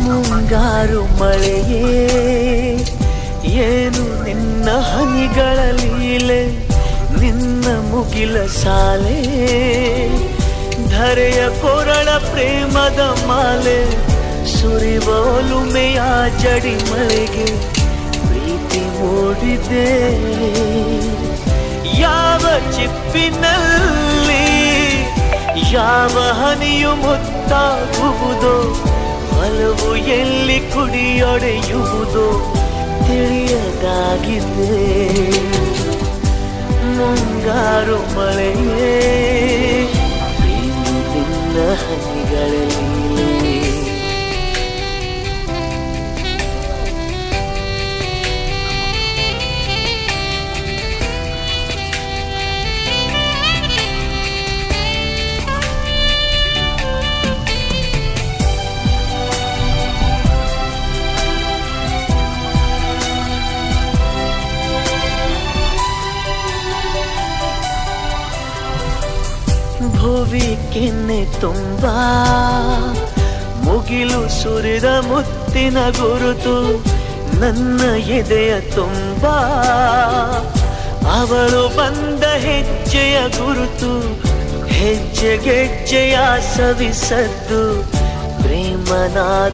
ಮುಂಗಾರು ಮಳೆಯೇ ಏನು ನಿನ್ನ ಹನಿಗಳ ಲೀಲೆ, ನಿನ್ನ ಮುಗಿಲ ಸಾಲೆ ಧರೆಯ ಕೊರಳ ಪ್ರೇಮದ ಮಾಲೆ, ಸುರಿವೊಲುಮೆಯ ಜಡಿ ಮಳೆಗೆ ಪ್ರೀತಿ ಮೂಡಿದೆ. ಯಾವ ಚಿಪ್ಪಿನಲ್ಲಿ ಯಾವ ಹನಿಯು ಮುತ್ತಾಗುವುದೋ, ಒಲವು ಎಲ್ಲಿ ಕುಡಿಯೊಡೆಯುವುದೋ ತಿಳಿಯದಾಗಿದೆ. ಮುಂಗಾರು ಮಳೆಯೇ ನಿನ್ನ ಹನಿಗಳಲ್ಲಿ. ಭುವಿ ಕೆನ್ನೆ ತುಂಬ ಮುಗಿಲು ಸುರಿದ ಮುತ್ತಿನ ಗುರುತು, ನನ್ನ ಎದೆಯ ತುಂಬ ಅವಳು ಬಂದ ಹೆಜ್ಜೆಯ ಗುರುತು, ಹೆಜ್ಜೆಗೆಜ್ಜೆಯ ಸವಿಸದ್ದು ಪ್ರೇಮನಾದ